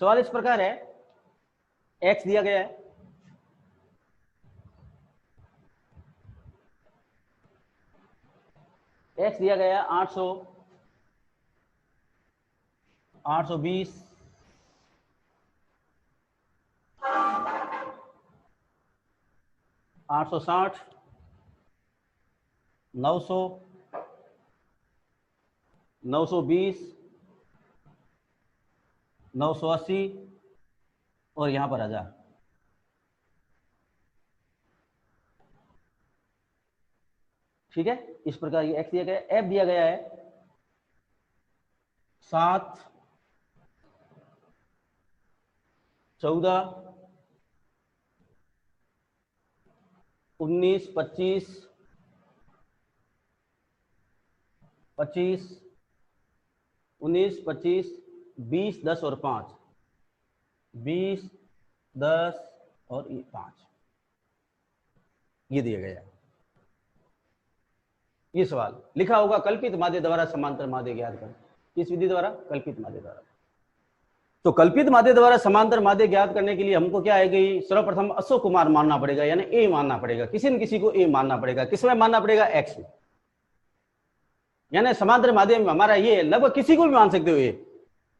सवाल इस प्रकार है, x दिया गया है, x दिया गया है 800, 820, 860, 900, 920, 980 और यहां पर 1000। ठीक है, इस प्रकार ये x दिया गया है। f दिया गया है 7, 14, 19, 25, 25, 19, 25, 20, 10 और 5, 20, 10 और 5 ये दिया गया है। ये सवाल लिखा होगा कल्पित माध्य द्वारा समांतर माध्य ज्ञात करें। किस विधि द्वारा? कल्पित माध्य द्वारा। तो कल्पित माध्य द्वारा समांतर माध्य ज्ञात करने के लिए हमको क्या है कि सर्वप्रथम अशोक कुमार मानना पड़ेगा, यानी ए मानना पड़ेगा, किसी न किसी को ए मानना पड़ेगा। किसमें मानना पड़ेगा? एक्स में। यानी समांतर माध्य में हमारा ये लगभग किसी को भी मान सकते हो ये,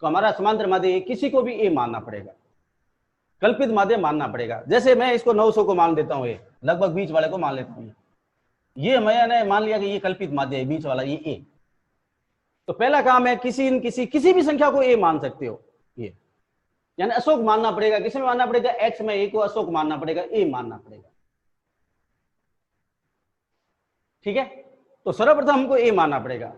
तो हमारा समांतर माध्य किसी को भी ए मानना पड़ेगा, कल्पित माध्य मानना पड़ेगा। जैसे मैं इसको 900 को मान देता हूं, ये लगभग बीच वाले को मान लेता हूं, ये मैंने मान लिया कि ये कल्पित माध्य है, बीच वाला ये ए। तो पहला काम है किसी भी संख्या को ए मान सकते हो, ये यानी अशोक मानना पड़ेगा। किसमें मानना पड़ेगा? एक्स में ए को अशोक मानना पड़ेगा, ए मानना पड़ेगा। ठीक है, तो सर्वप्रथम हमको ए मानना पड़ेगा।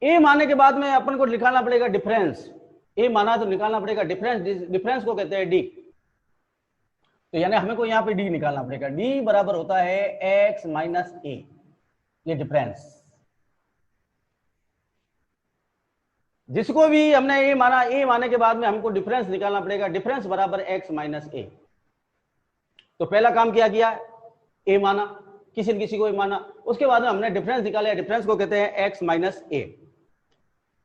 ए मानने के बाद में अपन को निकालना पड़ेगा डिफरेंस। ए माना तो निकालना पड़ेगा डिफरेंस, डिफरेंस को कहते हैं डी। तो यानी हमें को यहां पे डी निकालना पड़ेगा। डी बराबर होता है एक्स माइनस ए, ये डिफरेंस। जिसको भी हमने ए माना, ए मानने के बाद में हमको डिफरेंस निकालना पड़ेगा। डिफरेंस बराबर एक्स माइनस ए। तो पहला काम क्या किया? ए माना, किसी न किसी को ए माना। उसके बाद में हमने डिफरेंस निकाला, डिफरेंस को कहते हैं एक्स माइनस ए।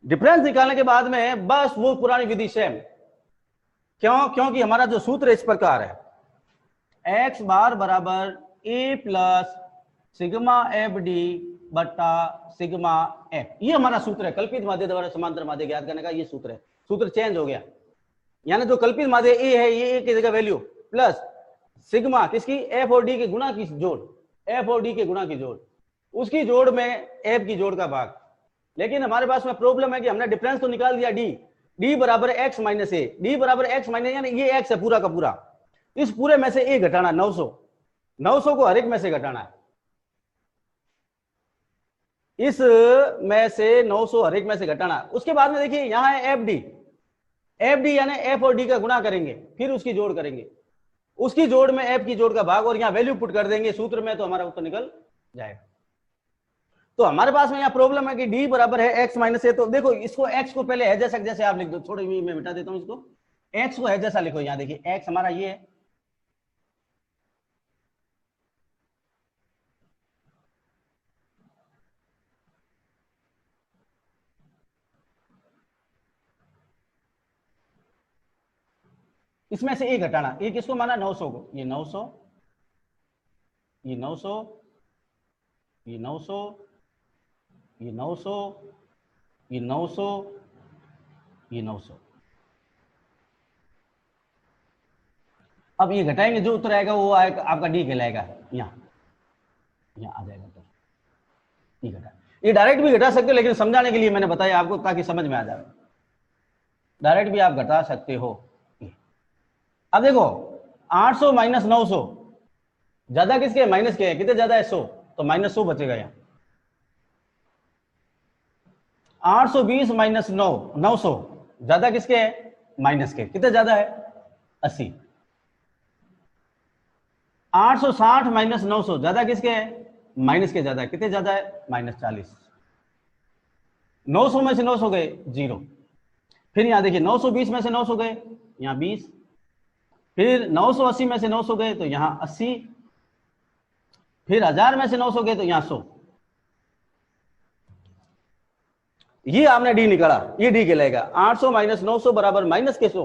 डिफरेंस निकालने के बाद में बस वो पुरानी विधि सेम। क्यों? क्योंकि हमारा जो सूत्र इस प्रकार है, एक्स बार बराबर ए प्लस सिग्मा एफ डी बट्टा सिग्मा एफ। ये हमारा सूत्र है कल्पित माध्य द्वारा समांतर माध्य ज्ञात करने का। ये सूत्र है, सूत्र चेंज हो गया। यानी जो कल्पित माध्य ए है, ये ए की जगह वैल्यू प्लस सिग्मा किसकी? एफ और डी के गुणा की जोड़, एफ और डी के गुणा की जोड़, उसकी जोड़ में एफ की जोड़ का भाग। लेकिन हमारे पास में प्रॉब्लम है कि हमने डिफरेंस तो निकाल दिया डी, डी बराबर एक्स माइनस ए। डी बराबर एक्स माइनस, यानी ये एक्स है पूरा का पूरा, इस पूरे में से ए घटाना 900, 900 को हर एक में से घटाना है। इस में से 900 हर एक में से घटाना। उसके बाद में देखिए यहां है एफ डी, एफ डी यानी एफ और डी का गुणा करेंगे, फिर उसकी जोड़ करेंगे, उसकी जोड़ में एफ की जोड़ का भाग, और यहां वैल्यू पुट कर देंगे सूत्र में, तो हमारा उत्तर निकल जाएगा। तो हमारे पास में यहां प्रॉब्लम है कि डी बराबर है एक्स माइनस ए। तो देखो इसको एक्स को पहले है जैसा जैसे आप लिख दो, थोड़ी मैं मिटा देता हूं इसको, एक्स को है जैसा लिखो। यहां देखिए एक्स हमारा ये है, इसमें से एक घटाना। एक किसको माना? 900 को। ये 900, ये 900, ये 900, ये 900, ये 900, ये 900। अब ये घटाएंगे, जो उत्तर आएगा वो आएगा आपका डी कहलाएगा। यहां आ जाएगा तो ये घटा, ये डायरेक्ट भी घटा सकते हो, लेकिन समझाने के लिए मैंने बताया आपको ताकि समझ में आ जाए। डायरेक्ट भी आप घटा सकते हो। अब देखो 800 माइनस 900 ज्यादा किसके? माइनस के है। कितने ज्यादा है? 100, तो माइनस 100 बचेगा यहां। 820 माइनस 900 ज्यादा किसके है? माइनस के। कितने ज्यादा है? 80। 860 माइनस 900 ज्यादा किसके है? माइनस के ज्यादा है। कितने ज्यादा है? माइनस 40। 900 में से 900 गए 0। फिर यहां देखिए 920 में से 900 गए, यहां 20। फिर 980 में से 900 गए तो यहां 80। फिर 1000 में से 900 गए तो यहां 100। ये आपने डी निकाला, ये डी कहलाएगा। 800 माइनस 900 बराबर माइनस के 100।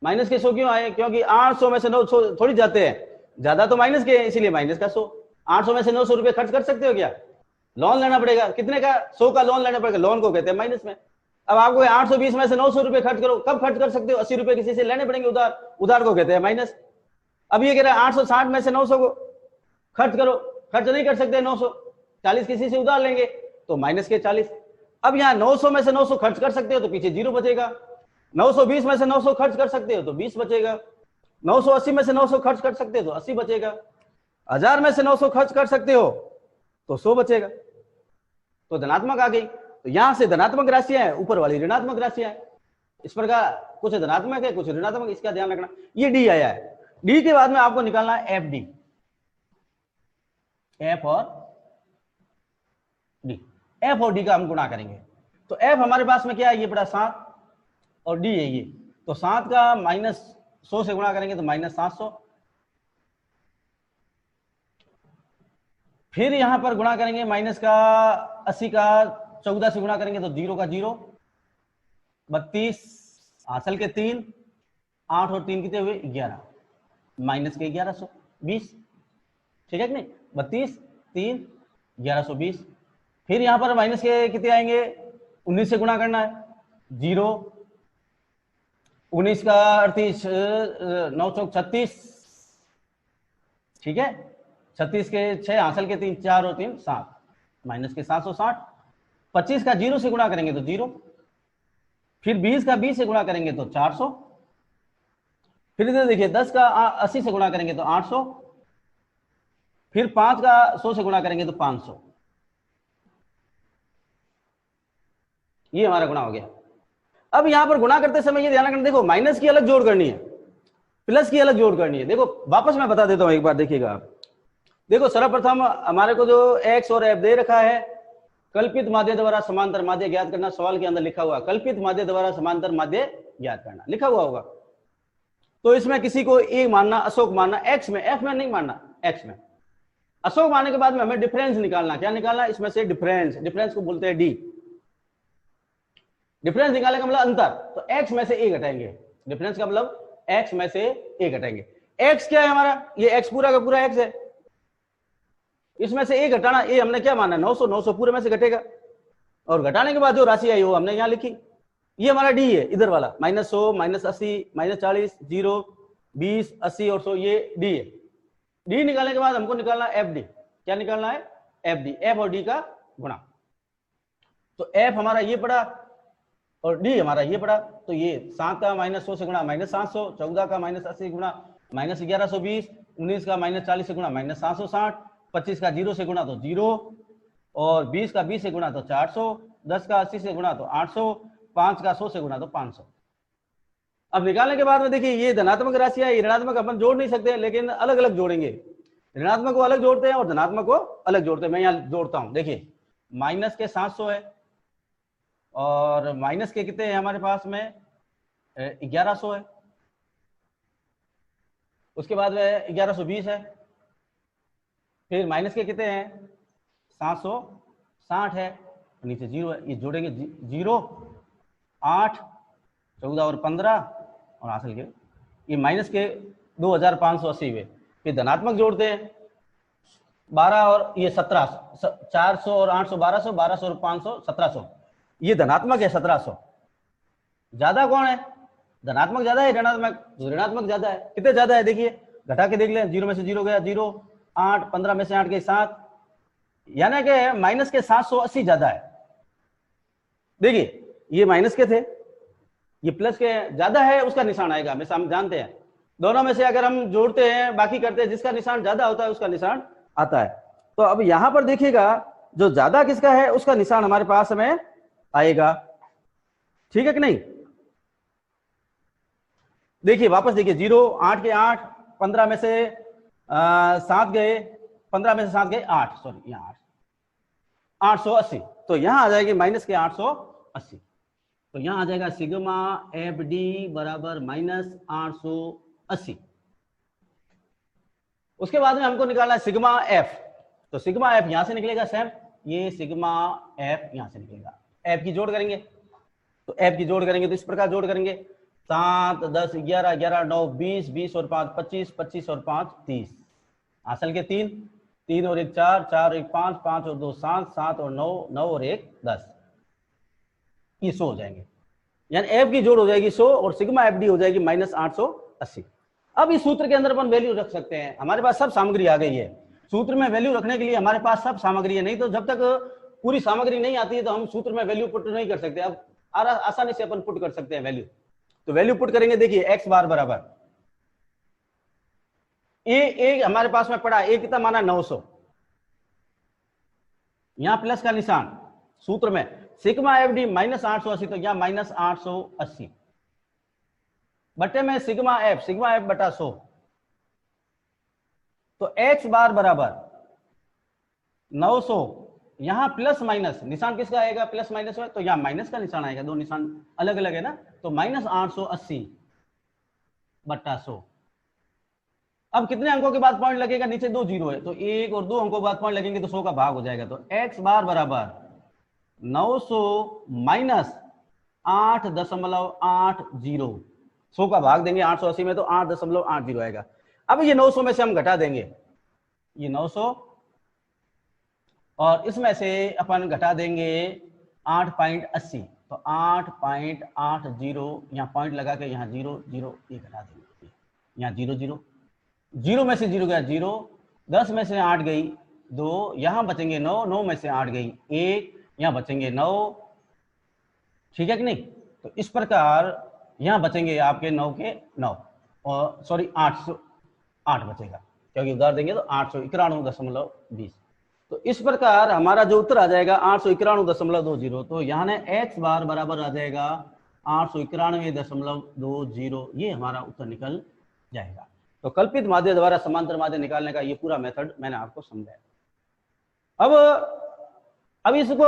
माइनस के 100 क्यों आए? क्योंकि 800 में से 900 थोड़ी जाते हैं, ज्यादा तो माइनस के, इसीलिए माइनस का 100। 800 में से 900 रुपए खर्च कर सकते हो क्या? लोन लेना पड़ेगा, कितने का? 100 का लोन लेना पड़ेगा, लोन को कहते हैं माइनस में। अब आपको 820 में से 900 रुपए खर्च करो, कब खर्च कर सकते हो? 80 रुपए किसी से लेने पड़ेंगे उधार, उधार को कहते हैं माइनस। अब ये कह रहा है 860 में से 900 को खर्च करो, खर्च नहीं कर सकते 940 किसी से उधार लेंगे तो माइनस के 40। अब यहाँ 900 में से 900 खर्च कर सकते हो तो पीछे 0 बचेगा। 920 में से 900 खर्च कर सकते हो तो 20 बचेगा। 980 में से 900 खर्च कर सकते हो तो 80 बचेगा। 1000 में से 900 खर्च कर सकते हो तो 100 बचेगा। तो धनात्मक आ गई। तो यहां से धनात्मक राशियां हैं, ऊपर वाली ऋणात्मक राशियां हैं। इस प्रकार कुछ धनात्मक है, कुछ ऋणात्मक, इसका ध्यान रखना। ये डी आया है। डी के बाद में आपको निकालना है एफ डी, एफ और डी। एफ और डी का हम गुणा करेंगे। तो एफ हमारे पास में क्या है? ये बड़ा 7 और डी है ये। तो 7 का माइनस 100 से गुणा करेंगे तो माइनस 700। फिर यहां पर गुणा करेंगे माइनस का 80 का 14 से गुणा करेंगे तो 0 का 0, 32 हासिल के 3, 8 और 3 कितने हुए? 11, माइनस के 1120। ठीक है कि नहीं? 32 3 1120। फिर यहां पर माइनस के कितने आएंगे? 19 से गुणा करना है, 0, 19 का 38, 9 चौक 36। ठीक है, 36 के 6 हासिल के 3, 4 और 3 7, माइनस के 760। 25 का 0 से गुणा करेंगे तो 0। फिर 20 का 20 से गुणा करेंगे तो 400। फिर इधर देखिए 10 का 80 से गुणा करेंगे तो 800। फिर 5 का 100 से गुणा करेंगे तो 500। ये हमारा गुणा हो गया। अब यहां पर गुणा करते समय ये ध्यान रखना, देखो माइनस की अलग जोड़ करनी है, प्लस की अलग जोड़ करनी है। देखो वापस मैं बता देता हूं एक बार, देखिएगा आप। देखो सर्वप्रथम हमारे को जो एक्स और एफ दे रखा है, कल्पित माध्य द्वारा समांतर माध्य ज्ञात करना। सवाल के अंदर लिखा हुआ कल्पित माध्य द्वारा समांतर माध्य ज्ञात करना, लिखा हुआ होगा। तो इसमें किसी को ए मानना, अशोक मानना, एक्स में, एफ में नहीं मानना, एक्स में। अशोक मानने के बाद में हमें डिफरेंस निकालना। क्या निकालना? इसमें से डिफरेंस, डिफरेंस को बोलते हैं डी। डिफरेंस निकालने का मतलब अंतर। तो एक्स में से ए घटाएंगे, डिफरेंस का मतलब एक्स में से ए घटाएंगे। एक्स क्या है हमारा? ये एक्स पूरा का पूरा एक्स है, इसमें से ए घटाना। ए हमने क्या माना? 900, 900 पूरे में से घटेगा, और घटाने के बाद जो राशि आई वो हमने यहां लिखी। ये हमारा डी है, इधर वाला -100, -80, -40, 0, 20, 80 और 100, ये डी है। डी निकालने के बाद हमको निकालना एफ डी। क्या निकालना है? एफ डी, एफ और डी का गुणा। तो एफ हमारा ये पड़ा और डी हमारा ये पड़ा। तो ये 7 का -100 से गुणा -700, 14 का -80 गुणा -1120, 19 का -40 से गुणा -760, 25 का 0 से गुणा तो 0, और 20 का 20 से गुणा तो 400, 10 का 80 से गुणा तो 800, 5 का 100 से गुणा तो 500। अब निकालने के बाद में देखिए ये धनात्मक राशि है, ऋणात्मक अपन जोड़ नहीं सकते, लेकिन अलग अलग जोड़ेंगे। ऋणात्मक को अलग जोड़ते हैं और धनात्मक को अलग जोड़ते हैं। मैं यहाँ जोड़ता हूं, देखिए माइनस के 700 है, और माइनस के कितने हैं हमारे पास में? 1100 है। उसके बाद में 1120 है। फिर माइनस के कितने हैं? 760 है, नीचे 0 है। ये जोड़ेंगे 0, 8, 14 और 15, और हासिल के ये माइनस के 2580 हुए। फिर धनात्मक जोड़ते हैं 12 और ये 17, 400 और 800 1200, 1200 और 500 1700। ये धनात्मक है 1700। ज्यादा कौन है? धनात्मक ज्यादा है ऋणात्मक? ऋणात्मक ज्यादा है। कितने ज्यादा है देखिए, घटा के देख लें। 0 में से 0 गया 0, 8, 15 में से 8 गए 7, यानी कि माइनस के 780 ज्यादा है। देखिए ये माइनस के थे, ये प्लस के ज्यादा है, उसका निशान आएगा। हमेशा हम जानते हैं दोनों में से अगर हम जोड़ते हैं, बाकी करते हैं, जिसका निशान ज्यादा होता है उसका निशान आता है। तो अब यहां पर देखिएगा जो ज्यादा किसका है उसका निशान हमारे पास में आएगा। ठीक है कि नहीं? देखिए वापस देखिए 0, 8 के 8, 15 में से 7 गए, 15 में से 7 गए 8, सॉरी यहाँ 880। तो यहां आ जाएगी माइनस के 880। तो यहां आ जाएगा सिग्मा एफ डी बराबर -880। उसके बाद में हमको निकालना है सिग्मा एफ। तो सिग्मा एफ यहां से निकलेगा सेम, ये सिग्मा एफ यहां से निकलेगा। एफ की जोड़ करेंगे, तो एफ की जोड़ करेंगे तो इस प्रकार जोड़ करेंगे 7 10 11 11 9 20 20 और 5 25 25 और 5 30, असल के 3 3 और 1 4 4 और 1 5 5 और 2 7 7 और 9 9 और 1 10, ये 100 हो जाएंगे। यानी एफ की जोड़ हो जाएगी 100 और सिग्मा एफ डी हो जाएगी -880। अब इस सूत्र के अंदर अपन वैल्यू रख सकते हैं, हमारे पास सब सामग्री आ गई है। सूत्र में वैल्यू रखने के लिए हमारे पास सब सामग्री है, नहीं तो जब तक पूरी सामग्री नहीं आती है तो हम सूत्र में वैल्यू पुट नहीं कर सकते। अब आसानी से अपन पुट कर सकते हैं वैल्यू, तो वैल्यू पुट करेंगे। देखिए एक्स बार बराबर ए हमारे पास में पड़ा, ए कितना माना 900, यहां प्लस का निशान सूत्र में सिग्मा एफ डी -880, तो यहां -880 बटे में सिग्मा एफ बटा 100, तो एक्स बार बराबर 900, यहां प्लस माइनस निशान किसका आएगा, प्लस माइनस है तो यहां माइनस का निशान आएगा, दो निशान अलग अलग है ना, तो -880 बटा 100। अब कितने अंकों के बाद पॉइंट लगेगा, नीचे 2 जीरो है तो 1 और 2 अंकों के बाद पॉइंट लगेंगे तो 100 का भाग हो जाएगा, तो एक्स बार बराबर 900 माइनस 8.80, 100 का भाग देंगे 880 में तो 8.80 आएगा। अब ये 900 में से हम घटा देंगे, ये 900 और इसमें से अपन घटा देंगे 8.80, तो 8.80, यहाँ पॉइंट लगा के यहाँ 0 0 ये घटा देंगे, यहाँ 0 0 0 में से 0 गया 0, 10 में से 8 गई 2, यहां बचेंगे 9, 9 में से 8 गई 1, यहां बचेंगे 9, ठीक है कि नहीं। तो इस प्रकार यहां बचेंगे आपके 9 के 9 और सॉरी 808 बचेगा, क्योंकि उधार देंगे तो 891.20। तो इस प्रकार हमारा जो उत्तर आ जाएगा 891.20, तो यहाँ ने एक्स बार बराबर आ जाएगा 891.20, ये हमारा उत्तर निकल जाएगा। तो कल्पित माध्य द्वारा समांतर माध्य निकालने का ये पूरा मेथड मैंने आपको समझाया। अब इसको